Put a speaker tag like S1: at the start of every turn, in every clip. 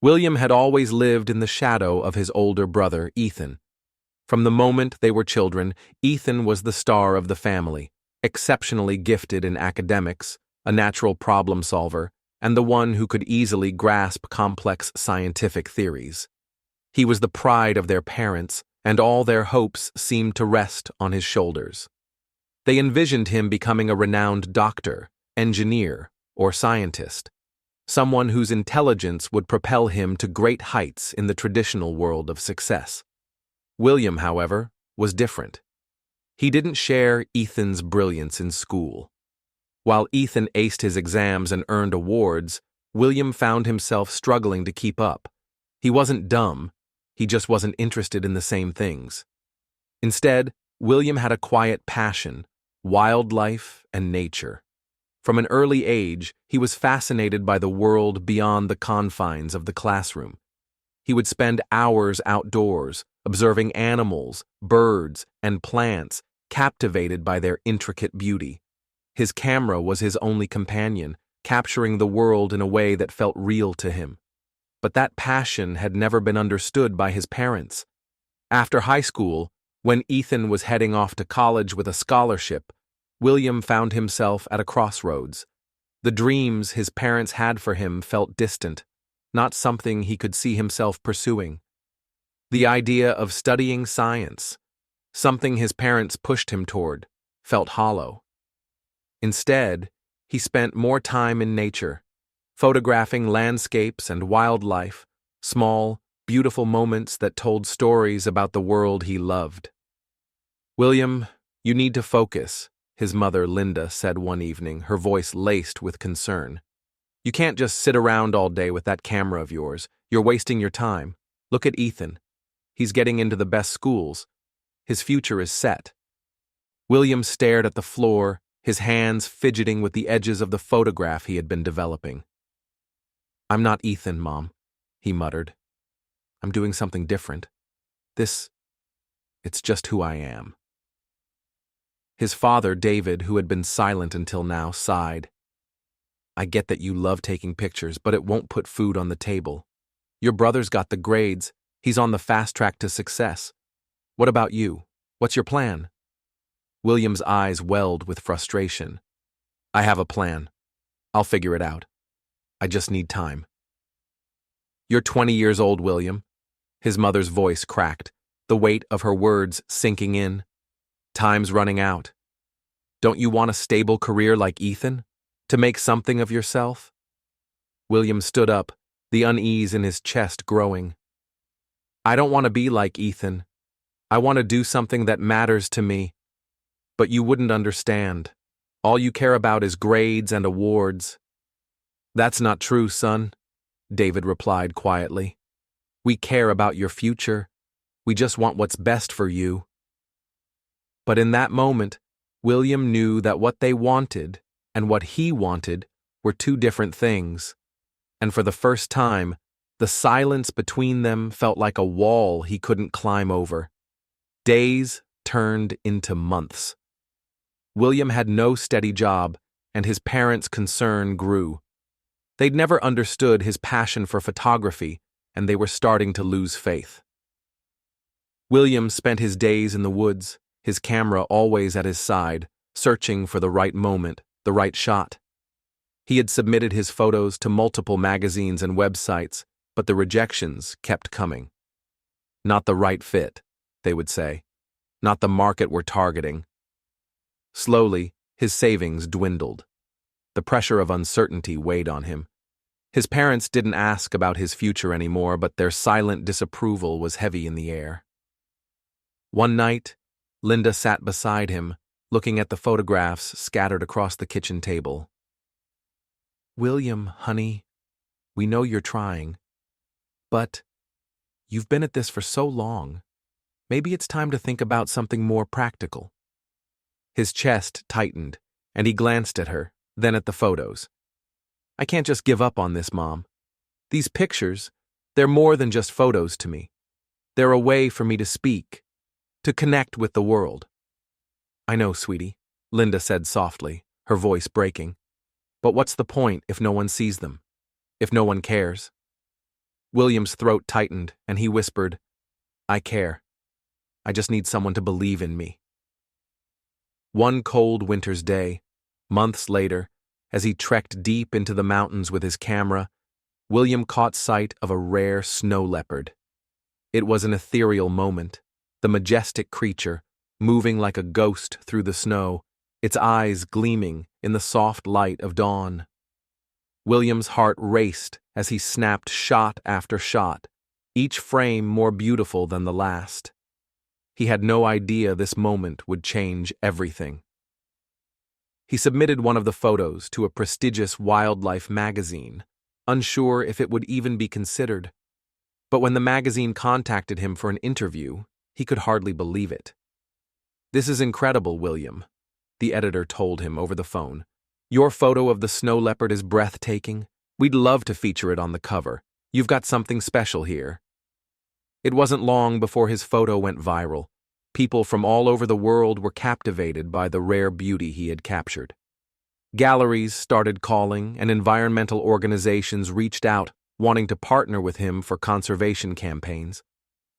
S1: William had always lived in the shadow of his older brother, Ethan. From the moment they were children, Ethan was the star of the family, exceptionally gifted in academics, a natural problem solver, and the one who could easily grasp complex scientific theories. He was the pride of their parents, and all their hopes seemed to rest on his shoulders. They envisioned him becoming a renowned doctor, engineer, or scientist, someone whose intelligence would propel him to great heights in the traditional world of success. William, however, was different. He didn't share Ethan's brilliance in school. While Ethan aced his exams and earned awards, William found himself struggling to keep up. He wasn't dumb, he just wasn't interested in the same things. Instead, William had a quiet passion: wildlife and nature. From an early age, he was fascinated by the world beyond the confines of the classroom. He would spend hours outdoors, observing animals, birds, and plants, captivated by their intricate beauty. His camera was his only companion, capturing the world in a way that felt real to him. But that passion had never been understood by his parents. After high school, when Ethan was heading off to college with a scholarship, William found himself at a crossroads. The dreams his parents had for him felt distant, not something he could see himself pursuing. The idea of studying science, something his parents pushed him toward, felt hollow. Instead, he spent more time in nature, photographing landscapes and wildlife, small, beautiful moments that told stories about the world he loved. "William, you need to focus," his mother Linda said one evening, her voice laced with concern. "You can't just sit around all day with that camera of yours. You're wasting your time. Look at Ethan. He's getting into the best schools. His future is set." William stared at the floor, his hands fidgeting with the edges of the photograph he had been developing. "I'm not Ethan, Mom," he muttered. "I'm doing something different. It's just who I am." His father, David, who had been silent until now, sighed. "I get that you love taking pictures, but it won't put food on the table. Your brother's got the grades. He's on the fast track to success. What about you? What's your plan?" William's eyes welled with frustration. "I have a plan. I'll figure it out. I just need time." "You're 20 years old, William." His mother's voice cracked, the weight of her words sinking in. "Time's running out. Don't you want a stable career like Ethan? To make something of yourself?" William stood up, the unease in his chest growing. "I don't want to be like Ethan. I want to do something that matters to me. But you wouldn't understand. All you care about is grades and awards." "That's not true, son," David replied quietly. "We care about your future. We just want what's best for you." But in that moment, William knew that what they wanted and what he wanted were two different things. And for the first time, the silence between them felt like a wall he couldn't climb over. Days turned into months. William had no steady job, and his parents' concern grew. They'd never understood his passion for photography, and they were starting to lose faith. William spent his days in the woods, his camera always at his side, searching for the right moment, the right shot. He had submitted his photos to multiple magazines and websites, but the rejections kept coming. "Not the right fit," they would say. "Not the market we're targeting." Slowly, his savings dwindled. The pressure of uncertainty weighed on him. His parents didn't ask about his future anymore, but their silent disapproval was heavy in the air. One night, Linda sat beside him, looking at the photographs scattered across the kitchen table. "William, honey, we know you're trying, but you've been at this for so long. Maybe it's time to think about something more practical." His chest tightened, and he glanced at her, then at the photos. "I can't just give up on this, Mom. These pictures, they're more than just photos to me. They're a way for me to speak, to connect with the world." "I know, sweetie," Linda said softly, her voice breaking. "But what's the point if no one sees them? If no one cares?" William's throat tightened, and he whispered, "I care. I just need someone to believe in me." One cold winter's day, months later, as he trekked deep into the mountains with his camera, William caught sight of a rare snow leopard. It was an ethereal moment, the majestic creature, moving like a ghost through the snow, its eyes gleaming in the soft light of dawn. William's heart raced as he snapped shot after shot, each frame more beautiful than the last. He had no idea this moment would change everything. He submitted one of the photos to a prestigious wildlife magazine, unsure if it would even be considered. But when the magazine contacted him for an interview, he could hardly believe it. "This is incredible, William," the editor told him over the phone. "Your photo of the snow leopard is breathtaking. We'd love to feature it on the cover. You've got something special here." It wasn't long before his photo went viral. People from all over the world were captivated by the rare beauty he had captured. Galleries started calling, and environmental organizations reached out, wanting to partner with him for conservation campaigns.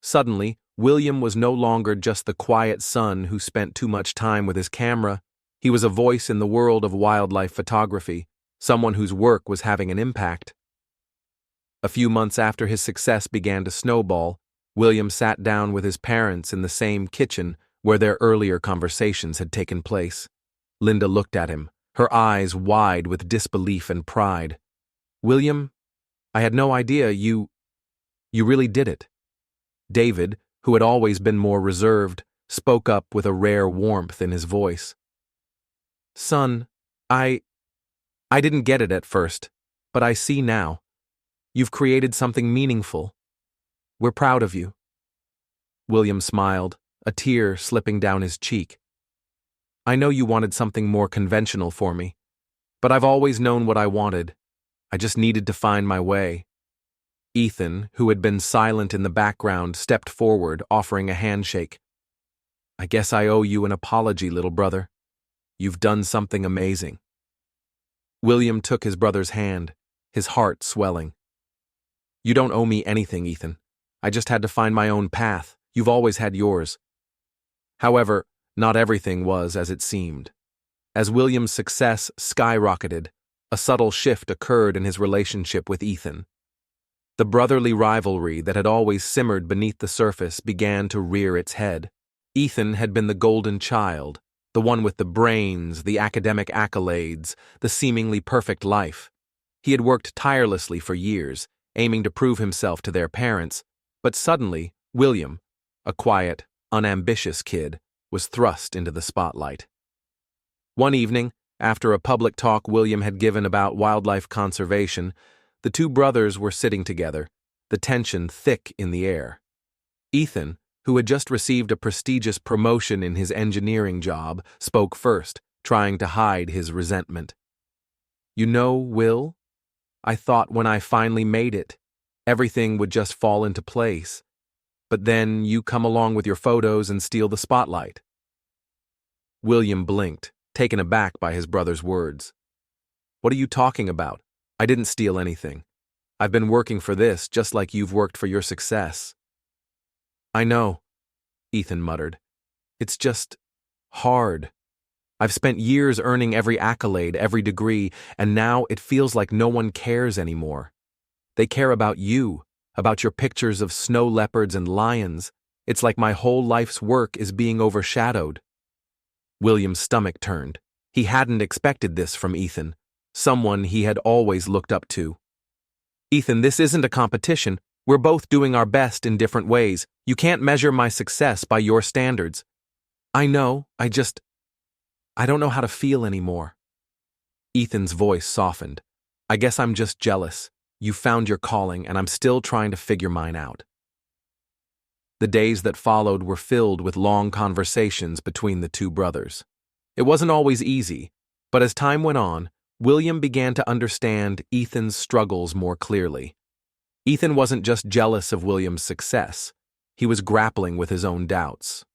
S1: Suddenly, William was no longer just the quiet son who spent too much time with his camera. He was a voice in the world of wildlife photography, someone whose work was having an impact. A few months after his success began to snowball, William sat down with his parents in the same kitchen where their earlier conversations had taken place. Linda looked at him, her eyes wide with disbelief and pride. "William, I had no idea you really did it." David, who had always been more reserved, spoke up with a rare warmth in his voice. "Son, I didn't get it at first, but I see now. You've created something meaningful. We're proud of you." William smiled, a tear slipping down his cheek. "I know you wanted something more conventional for me, but I've always known what I wanted. I just needed to find my way." Ethan, who had been silent in the background, stepped forward, offering a handshake. "I guess I owe you an apology, little brother. You've done something amazing." William took his brother's hand, his heart swelling. "You don't owe me anything, Ethan. I just had to find my own path. You've always had yours." However, not everything was as it seemed. As William's success skyrocketed, a subtle shift occurred in his relationship with Ethan. The brotherly rivalry that had always simmered beneath the surface began to rear its head. Ethan had been the golden child, the one with the brains, the academic accolades, the seemingly perfect life. He had worked tirelessly for years, aiming to prove himself to their parents, but suddenly, William, a quiet, unambitious kid, was thrust into the spotlight. One evening, after a public talk William had given about wildlife conservation, the two brothers were sitting together, the tension thick in the air. Ethan, who had just received a prestigious promotion in his engineering job, spoke first, trying to hide his resentment. "You know, Will, I thought when I finally made it, everything would just fall into place. But then you come along with your photos and steal the spotlight." William blinked, taken aback by his brother's words. "What are you talking about? I didn't steal anything. I've been working for this just like you've worked for your success." "I know," Ethan muttered. "It's just hard. I've spent years earning every accolade, every degree, and now it feels like no one cares anymore. They care about you, about your pictures of snow leopards and lions. It's like my whole life's work is being overshadowed." William's stomach turned. He hadn't expected this from Ethan, someone he had always looked up to. "Ethan, this isn't a competition. We're both doing our best in different ways. You can't measure my success by your standards." "I know, I don't know how to feel anymore." Ethan's voice softened. "I guess I'm just jealous. You found your calling, and I'm still trying to figure mine out." The days that followed were filled with long conversations between the two brothers. It wasn't always easy, but as time went on, William began to understand Ethan's struggles more clearly. Ethan wasn't just jealous of William's success. He was grappling with his own doubts.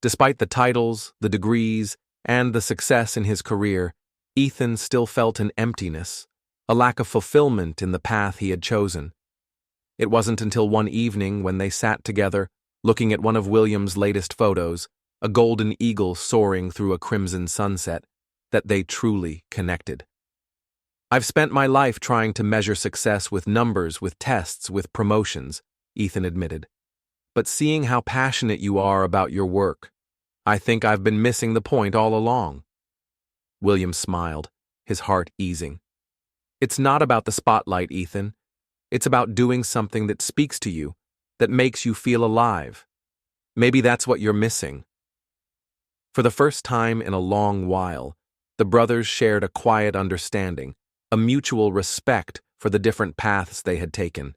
S1: Despite the titles, the degrees, and the success in his career, Ethan still felt an emptiness, a lack of fulfillment in the path he had chosen. It wasn't until one evening when they sat together, looking at one of William's latest photos, a golden eagle soaring through a crimson sunset, that they truly connected. "I've spent my life trying to measure success with numbers, with tests, with promotions," Ethan admitted. "But seeing how passionate you are about your work, I think I've been missing the point all along." William smiled, his heart easing. "It's not about the spotlight, Ethan. It's about doing something that speaks to you, that makes you feel alive. Maybe that's what you're missing." For the first time in a long while, the brothers shared a quiet understanding, a mutual respect for the different paths they had taken.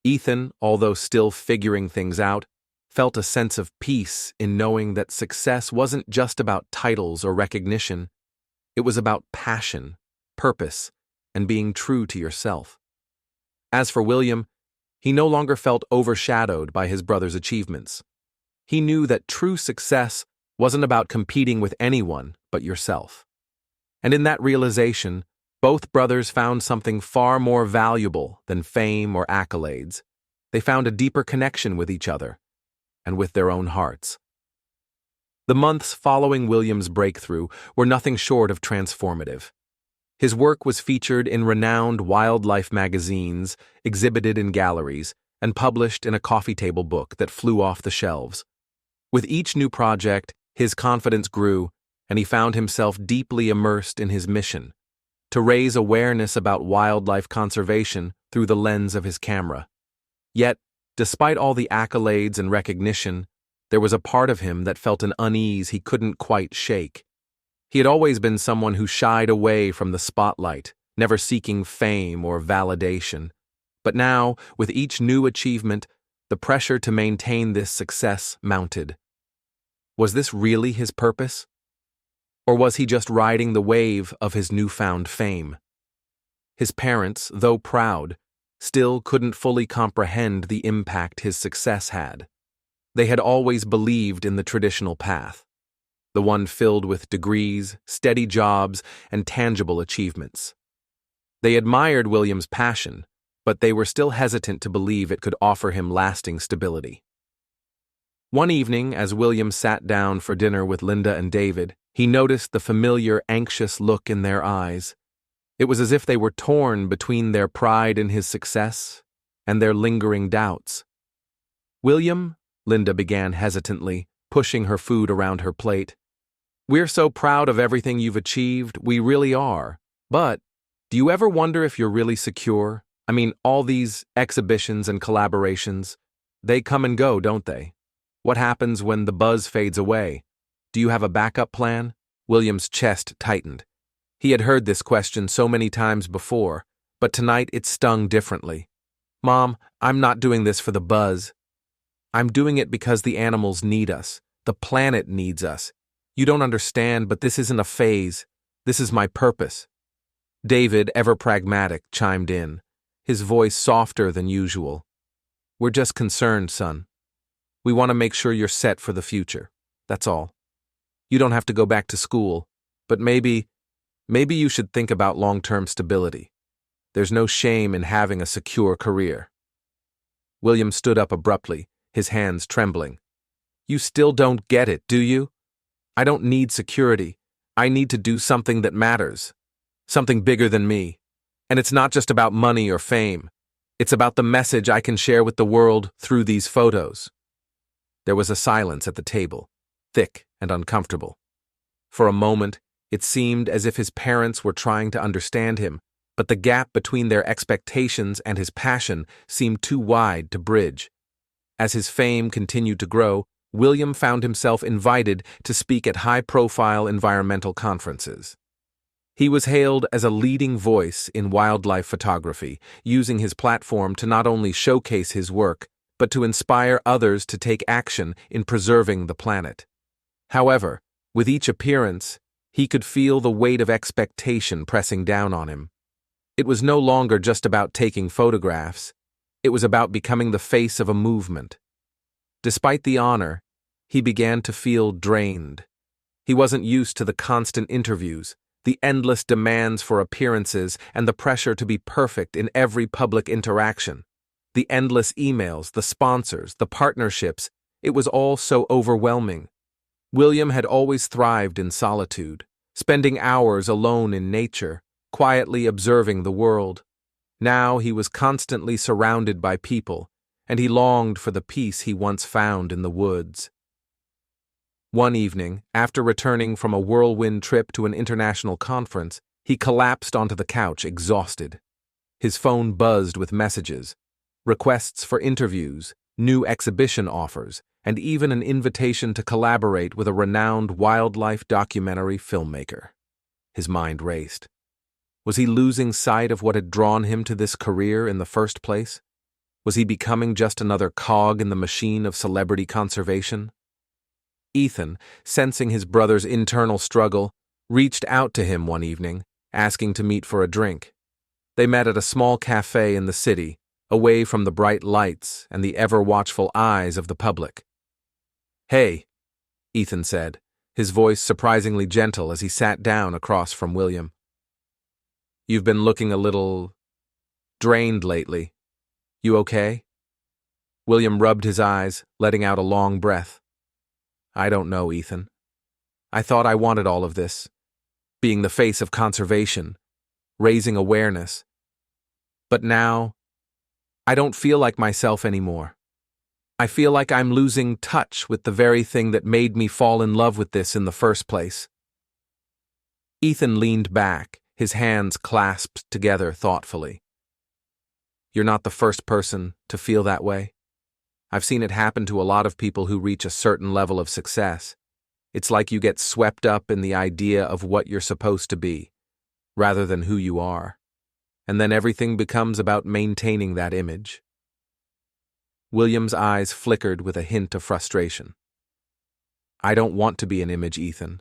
S1: Ethan, although still figuring things out, felt a sense of peace in knowing that success wasn't just about titles or recognition. It was about passion, purpose, and being true to yourself. As for William, he no longer felt overshadowed by his brother's achievements. He knew that true success wasn't about competing with anyone but yourself. And in that realization, both brothers found something far more valuable than fame or accolades. They found a deeper connection with each other and with their own hearts. The months following William's breakthrough were nothing short of transformative. His work was featured in renowned wildlife magazines, exhibited in galleries, and published in a coffee table book that flew off the shelves. With each new project, his confidence grew, and he found himself deeply immersed in his mission: to raise awareness about wildlife conservation through the lens of his camera. Yet, despite all the accolades and recognition, there was a part of him that felt an unease he couldn't quite shake. He had always been someone who shied away from the spotlight, never seeking fame or validation. But now, with each new achievement, the pressure to maintain this success mounted. Was this really his purpose? Or was he just riding the wave of his newfound fame? His parents, though proud, still couldn't fully comprehend the impact his success had. They had always believed in the traditional path, the one filled with degrees, steady jobs, and tangible achievements. They admired William's passion, but they were still hesitant to believe it could offer him lasting stability. One evening, as William sat down for dinner with Linda and David, he noticed the familiar, anxious look in their eyes. It was as if they were torn between their pride in his success and their lingering doubts. "William," Linda began hesitantly, pushing her food around her plate, "we're so proud of everything you've achieved, we really are. But, do you ever wonder if you're really secure? I mean, all these exhibitions and collaborations, they come and go, don't they? What happens when the buzz fades away? Do you have a backup plan?" William's chest tightened. He had heard this question so many times before, but tonight it stung differently. "Mom, I'm not doing this for the buzz. I'm doing it because the animals need us. The planet needs us. You don't understand, but this isn't a phase. This is my purpose." David, ever pragmatic, chimed in, his voice softer than usual. "We're just concerned, son. We want to make sure you're set for the future. That's all. You don't have to go back to school, but maybe you should think about long-term stability. There's no shame in having a secure career." William stood up abruptly, his hands trembling. "You still don't get it, do you? I don't need security. I need to do something that matters. Something bigger than me. And it's not just about money or fame. It's about the message I can share with the world through these photos." There was a silence at the table, thick and uncomfortable. For a moment, it seemed as if his parents were trying to understand him, but the gap between their expectations and his passion seemed too wide to bridge. As his fame continued to grow, William found himself invited to speak at high-profile environmental conferences. He was hailed as a leading voice in wildlife photography, using his platform to not only showcase his work, but to inspire others to take action in preserving the planet. However, with each appearance, he could feel the weight of expectation pressing down on him. It was no longer just about taking photographs. It was about becoming the face of a movement. Despite the honor, he began to feel drained. He wasn't used to the constant interviews, the endless demands for appearances, and the pressure to be perfect in every public interaction. The endless emails, the sponsors, the partnerships, it was all so overwhelming. William had always thrived in solitude, spending hours alone in nature, quietly observing the world. Now he was constantly surrounded by people, and he longed for the peace he once found in the woods. One evening, after returning from a whirlwind trip to an international conference, he collapsed onto the couch, exhausted. His phone buzzed with messages, requests for interviews, new exhibition offers, and even an invitation to collaborate with a renowned wildlife documentary filmmaker. His mind raced. Was he losing sight of what had drawn him to this career in the first place? Was he becoming just another cog in the machine of celebrity conservation? Ethan, sensing his brother's internal struggle, reached out to him one evening, asking to meet for a drink. They met at a small cafe in the city, away from the bright lights and the ever-watchful eyes of the public. "Hey," Ethan said, his voice surprisingly gentle as he sat down across from William. "You've been looking a little drained lately. You okay?" William rubbed his eyes, letting out a long breath. "I don't know, Ethan. I thought I wanted all of this, being the face of conservation, raising awareness. But now, I don't feel like myself anymore. I feel like I'm losing touch with the very thing that made me fall in love with this in the first place." Ethan leaned back, his hands clasped together thoughtfully. "You're not the first person to feel that way. I've seen it happen to a lot of people who reach a certain level of success. It's like you get swept up in the idea of what you're supposed to be, rather than who you are. And then everything becomes about maintaining that image." William's eyes flickered with a hint of frustration. "I don't want to be an image, Ethan.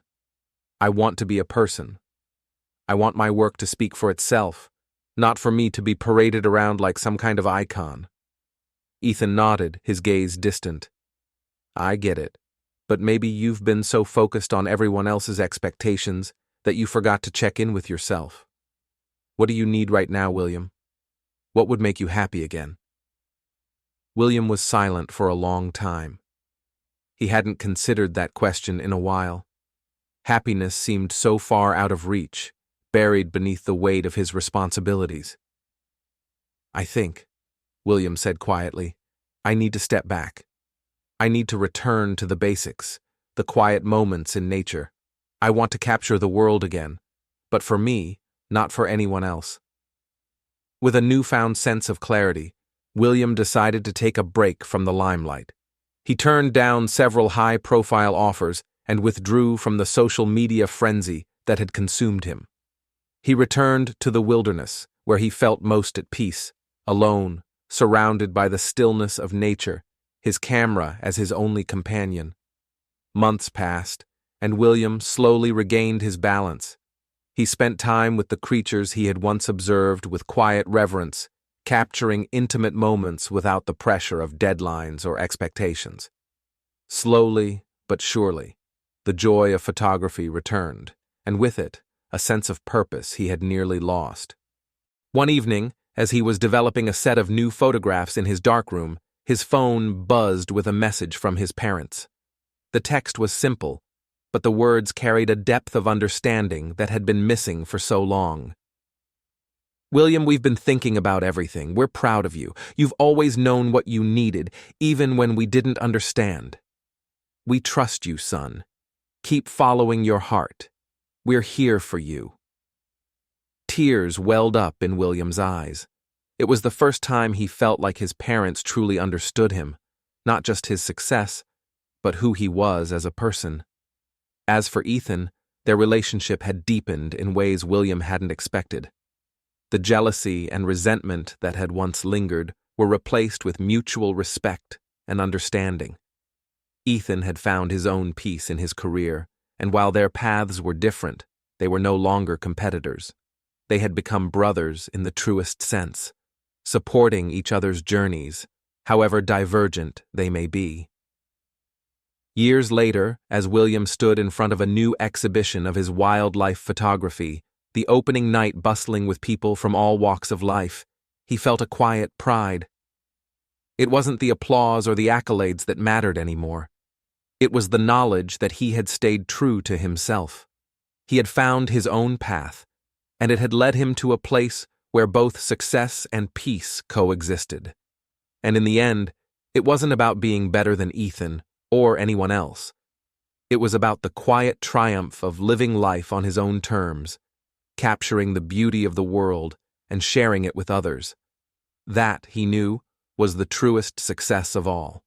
S1: I want to be a person. I want my work to speak for itself, not for me to be paraded around like some kind of icon." Ethan nodded, his gaze distant. "I get it, but maybe you've been so focused on everyone else's expectations that you forgot to check in with yourself. What do you need right now, William? What would make you happy again?" William was silent for a long time. He hadn't considered that question in a while. Happiness seemed so far out of reach, buried beneath the weight of his responsibilities. "I think," William said quietly, "I need to step back. I need to return to the basics, the quiet moments in nature. I want to capture the world again, but for me, not for anyone else." With a newfound sense of clarity, William decided to take a break from the limelight. He turned down several high-profile offers and withdrew from the social media frenzy that had consumed him. He returned to the wilderness, where he felt most at peace, alone, surrounded by the stillness of nature, his camera as his only companion. Months passed, and William slowly regained his balance. He spent time with the creatures he had once observed with quiet reverence, capturing intimate moments without the pressure of deadlines or expectations. Slowly but surely, the joy of photography returned, and with it, a sense of purpose he had nearly lost. One evening, as he was developing a set of new photographs in his darkroom, his phone buzzed with a message from his parents. The text was simple, but the words carried a depth of understanding that had been missing for so long. "William, we've been thinking about everything. We're proud of you. You've always known what you needed, even when we didn't understand. We trust you, son. Keep following your heart. We're here for you." Tears welled up in William's eyes. It was the first time he felt like his parents truly understood him, not just his success, but who he was as a person. As for Ethan, their relationship had deepened in ways William hadn't expected. The jealousy and resentment that had once lingered were replaced with mutual respect and understanding. Ethan had found his own peace in his career, and while their paths were different, they were no longer competitors. They had become brothers in the truest sense, supporting each other's journeys, however divergent they may be. Years later, as William stood in front of a new exhibition of his wildlife photography, the opening night bustling with people from all walks of life, he felt a quiet pride. It wasn't the applause or the accolades that mattered anymore. It was the knowledge that he had stayed true to himself. He had found his own path, and it had led him to a place where both success and peace coexisted. And in the end, it wasn't about being better than Ethan or anyone else. It was about the quiet triumph of living life on his own terms, capturing the beauty of the world and sharing it with others. That, he knew, was the truest success of all.